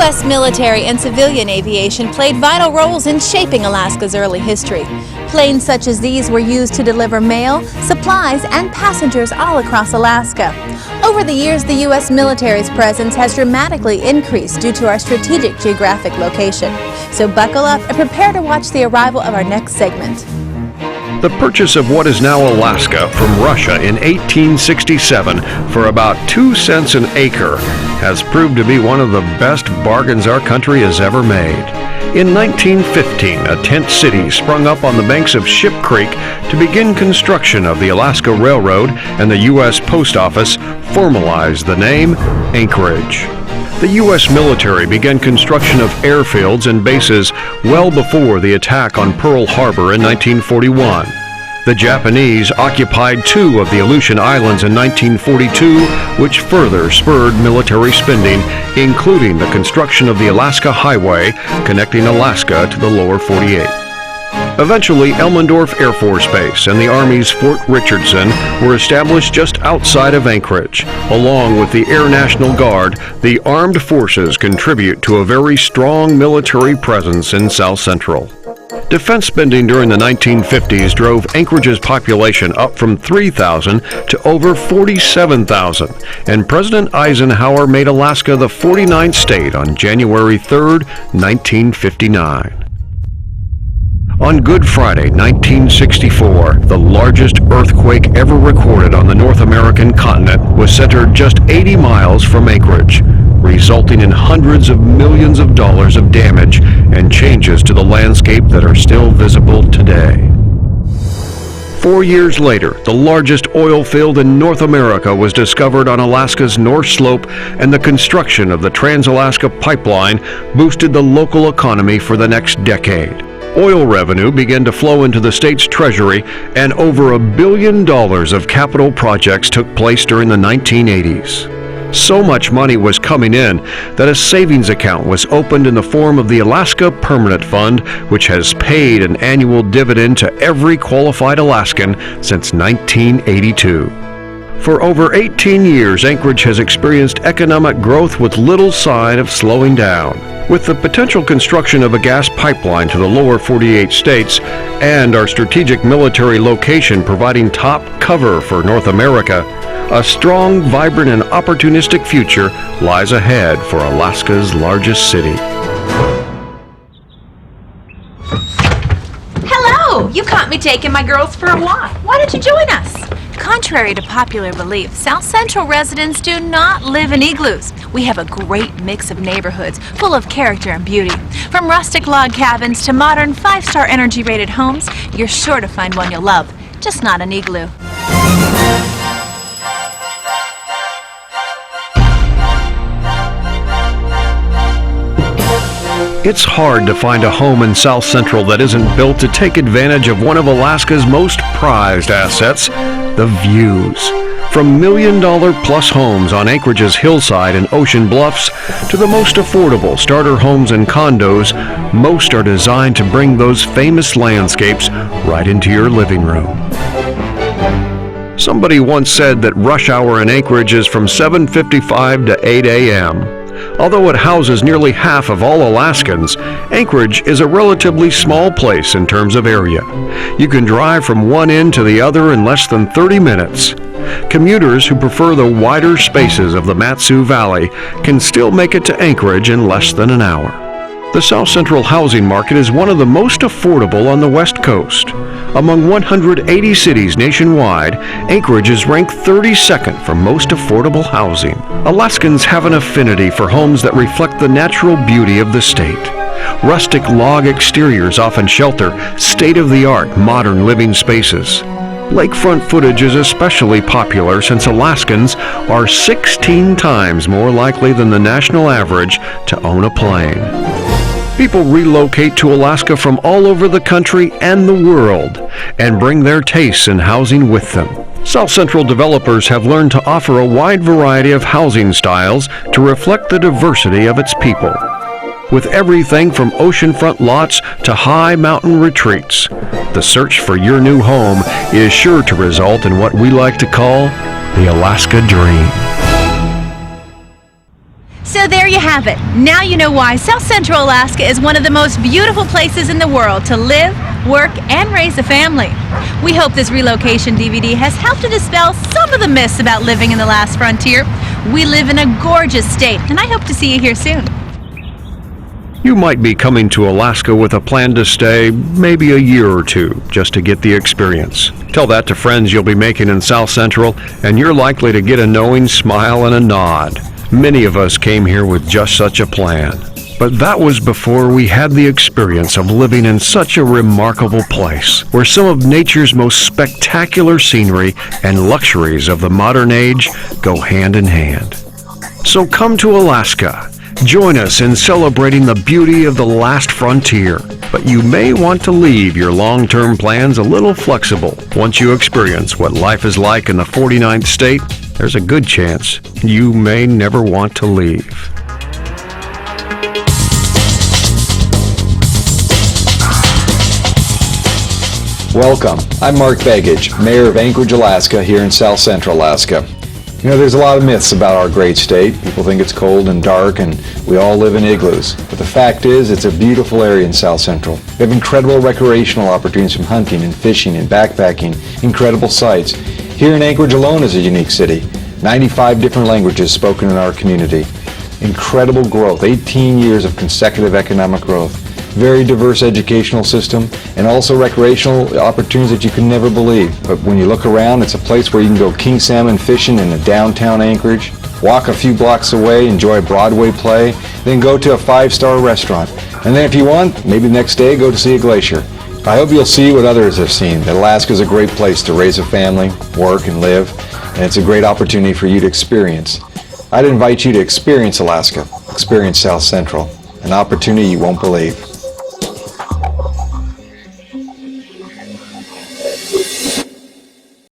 U.S. military and civilian aviation played vital roles in shaping Alaska's early history. Planes such as these were used to deliver mail, supplies, and passengers all across Alaska. Over the years, the U.S. military's presence has dramatically increased due to our strategic geographic location. So buckle up and prepare to watch the arrival of our next segment. The purchase of what is now Alaska from Russia in 1867 for about 2 cents an acre has proved to be one of the best bargains our country has ever made. In 1915, a tent city sprung up on the banks of Ship Creek to begin construction of the Alaska Railroad, and the U.S. Post Office formalized the name Anchorage. The U.S. military began construction of airfields and bases well before the attack on Pearl Harbor in 1941. The Japanese occupied 2 of the Aleutian Islands in 1942, which further spurred military spending, including the construction of the Alaska Highway connecting Alaska to the lower 48. Eventually, Elmendorf Air Force Base and the Army's Fort Richardson were established just outside of Anchorage. Along with the Air National Guard, the armed forces contribute to a very strong military presence in South Central. Defense spending during the 1950s drove Anchorage's population up from 3,000 to over 47,000, and President Eisenhower made Alaska the 49th state on January 3, 1959. On Good Friday, 1964, the largest earthquake ever recorded on the North American continent was centered just 80 miles from Anchorage, resulting in hundreds of millions of dollars of damage and changes to the landscape that are still visible today. 4 years later, the largest oil field in North America was discovered on Alaska's North Slope, and the construction of the Trans-Alaska Pipeline boosted the local economy for the next decade. Oil revenue began to flow into the state's treasury, and over $1 billion of capital projects took place during the 1980s. So much money was coming in that a savings account was opened in the form of the Alaska Permanent Fund, which has paid an annual dividend to every qualified Alaskan since 1982. For over 18 years, Anchorage has experienced economic growth with little sign of slowing down. With the potential construction of a gas pipeline to the lower 48 states and our strategic military location providing top cover for North America, a strong, vibrant, and opportunistic future lies ahead for Alaska's largest city. Hello! You caught me taking my girls for a walk. Why don't you join us? Contrary to popular belief, South Central residents do not live in igloos. We have a great mix of neighborhoods full of character and beauty. From rustic log cabins to modern 5-star energy-rated homes, you're sure to find one you'll love, just not an igloo. It's hard to find a home in South Central that isn't built to take advantage of one of Alaska's most prized assets, the views. From million-dollar-plus homes on Anchorage's hillside and ocean bluffs to the most affordable starter homes and condos, most are designed to bring those famous landscapes right into your living room. Somebody once said that rush hour in Anchorage is from 7:55 to 8 a.m. Although it houses nearly half of all Alaskans, Anchorage is a relatively small place in terms of area. You can drive from one end to the other in less than 30 minutes. Commuters who prefer the wider spaces of the Mat-Su Valley can still make it to Anchorage in less than an hour. The South Central housing market is one of the most affordable on the West Coast. Among 180 cities nationwide, Anchorage is ranked 32nd for most affordable housing. Alaskans have an affinity for homes that reflect the natural beauty of the state. Rustic log exteriors often shelter state-of-the-art modern living spaces. Lakefront footage is especially popular since Alaskans are 16 times more likely than the national average to own a plane. People relocate to Alaska from all over the country and the world and bring their tastes in housing with them. South Central developers have learned to offer a wide variety of housing styles to reflect the diversity of its people. With everything from oceanfront lots to high mountain retreats, the search for your new home is sure to result in what we like to call the Alaska Dream. So there you have it. Now you know why South Central Alaska is one of the most beautiful places in the world to live, work, and raise a family. We hope this relocation DVD has helped to dispel some of the myths about living in the last frontier. We live in a gorgeous state, and I hope to see you here soon. You might be coming to Alaska with a plan to stay maybe a year or two just to get the experience. Tell that to friends you'll be making in South Central, and you're likely to get a knowing smile and a nod. Many of us came here with just such a plan. But that was before we had the experience of living in such a remarkable place, where some of nature's most spectacular scenery and luxuries of the modern age go hand in hand. So come to Alaska. Join us in celebrating the beauty of the last frontier. But you may want to leave your long-term plans a little flexible. Once you experience what life is like in the 49th state, there's a good chance you may never want to leave. Welcome. I'm Mark Begich, Mayor of Anchorage, Alaska, here in South Central Alaska. You know, there's a lot of myths about our great state. People think it's cold and dark and we all live in igloos. But the fact is, it's a beautiful area in South Central. We have incredible recreational opportunities from hunting and fishing and backpacking, incredible sights. Here in Anchorage alone is a unique city. 95 different languages spoken in our community. Incredible growth, 18 years of consecutive economic growth. Very diverse educational system, and also recreational opportunities that you can never believe. But when you look around, it's a place where you can go king salmon fishing in the downtown Anchorage, walk a few blocks away, enjoy a Broadway play, then go to a 5-star restaurant. And then if you want, maybe the next day go to see a glacier. I hope you'll see what others have seen, that Alaska is a great place to raise a family, work, and live, and it's a great opportunity for you to experience. I'd invite you to experience Alaska, experience South Central, an opportunity you won't believe.